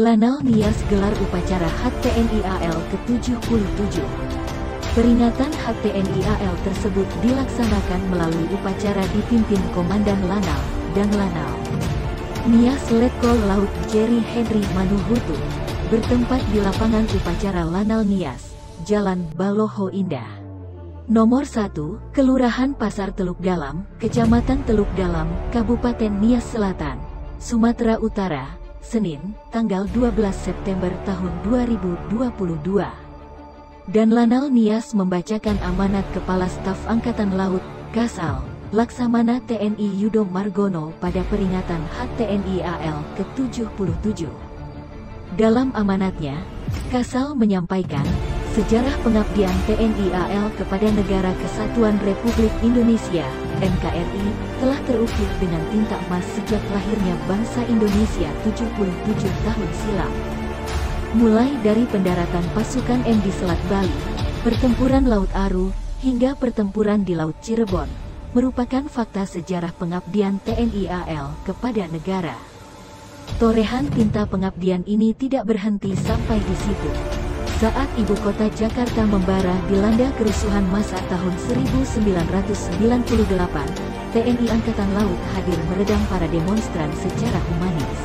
Lanal Nias gelar upacara HUT TNI AL ke-77. Peringatan HUT TNI AL tersebut dilaksanakan melalui upacara dipimpin Komandan Lanal dan Lanal Nias Letkol Laut Jerry Henry Manuhutu, bertempat di lapangan upacara Lanal Nias, Jalan Baloho Indah. Nomor 1, Kelurahan Pasar Teluk Dalam, Kecamatan Teluk Dalam, Kabupaten Nias Selatan, Sumatera Utara, Senin, tanggal 12 September tahun 2022. Dan Lanal Nias membacakan amanat Kepala Staf Angkatan Laut, Kasal, Laksamana TNI Yudo Margono pada peringatan HUT TNI AL ke-77. Dalam amanatnya, Kasal menyampaikan, sejarah pengabdian TNI AL kepada Negara Kesatuan Republik Indonesia, NKRI, telah terukir dengan tinta emas sejak lahirnya bangsa Indonesia 77 tahun silam. Mulai dari pendaratan pasukan M di Selat Bali, pertempuran Laut Aru, hingga pertempuran di Laut Cirebon, merupakan fakta sejarah pengabdian TNI AL kepada negara. Torehan tinta pengabdian ini tidak berhenti sampai di situ. Saat ibu kota Jakarta membara dilanda kerusuhan massa tahun 1998, TNI Angkatan Laut hadir meredam para demonstran secara humanis.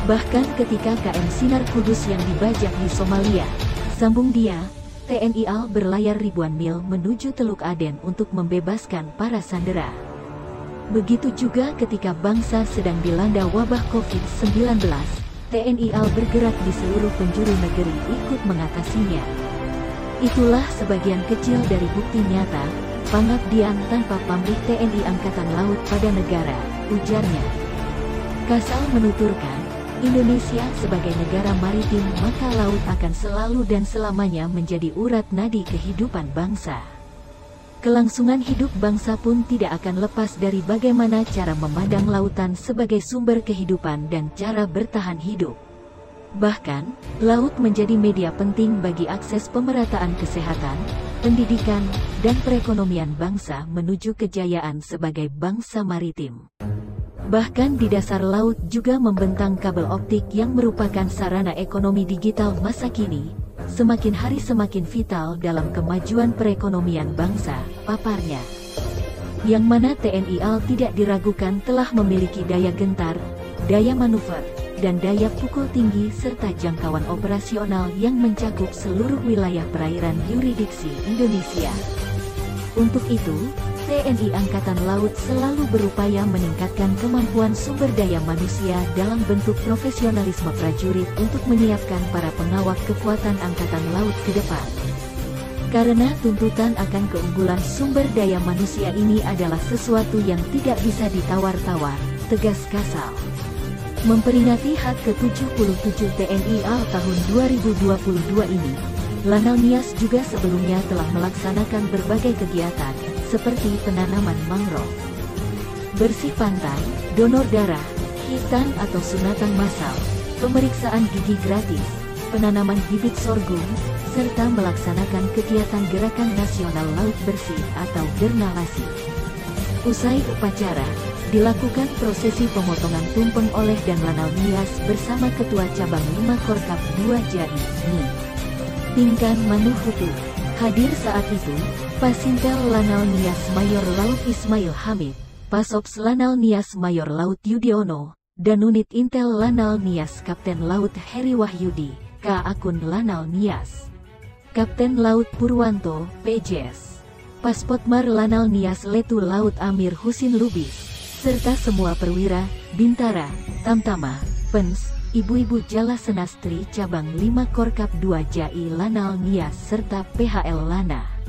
Bahkan ketika KM Sinar Kudus yang dibajak di Somalia, sambung dia, TNI AL berlayar ribuan mil menuju Teluk Aden untuk membebaskan para sandera. Begitu juga ketika bangsa sedang dilanda wabah COVID-19, TNI AL bergerak di seluruh penjuru negeri ikut mengatasinya. Itulah sebagian kecil dari bukti nyata, pengabdian tanpa pamrih TNI Angkatan Laut pada negara, ujarnya. Kasal menuturkan, Indonesia sebagai negara maritim maka laut akan selalu dan selamanya menjadi urat nadi kehidupan bangsa. Kelangsungan hidup bangsa pun tidak akan lepas dari bagaimana cara memandang lautan sebagai sumber kehidupan dan cara bertahan hidup. Bahkan, laut menjadi media penting bagi akses pemerataan kesehatan, pendidikan, dan perekonomian bangsa menuju kejayaan sebagai bangsa maritim. Bahkan di dasar laut juga membentang kabel optik yang merupakan sarana ekonomi digital masa kini, semakin hari semakin vital dalam kemajuan perekonomian bangsa, paparnya. Yang mana TNI AL tidak diragukan telah memiliki daya gentar, daya manuver, dan daya pukul tinggi serta jangkauan operasional yang mencakup seluruh wilayah perairan yurisdiksi Indonesia. Untuk itu, TNI Angkatan Laut selalu berupaya meningkatkan kemampuan sumber daya manusia dalam bentuk profesionalisme prajurit untuk menyiapkan para pengawal kekuatan Angkatan Laut ke depan. Karena tuntutan akan keunggulan sumber daya manusia ini adalah sesuatu yang tidak bisa ditawar-tawar, tegas Kasal. Memperingati HUT ke-77 TNI AL tahun 2022 ini, Lanal Nias juga sebelumnya telah melaksanakan berbagai kegiatan, seperti penanaman mangrove, bersih pantai, donor darah, hitan atau sunatan massal, pemeriksaan gigi gratis, penanaman bibit sorghum, serta melaksanakan kegiatan Gerakan Nasional Laut Bersih atau Gernalasi. Usai upacara, dilakukan prosesi pemotongan tumpeng oleh dan Lanal Nias bersama Ketua Cabang 5 Korkap 2 JAI, NI, Pinkan Manuhutu. Hadir saat itu, Pasintel Lanal Nias Mayor Laut Ismail Hamid, Pasops Lanal Nias Mayor Laut Yudiono, dan Unit Intel Lanal Nias Kapten Laut Heri Wahyudi, K. Akun Lanal Nias, Kapten Laut Purwanto, PJS, Paspotmar Lanal Nias Letu Laut Amir Husin Lubis, serta semua perwira, Bintara, Tamtama, Pens, Ibu-ibu Jala Senastri Cabang 5 Korkap 2 JAI Lanal Nias serta PHL Lana.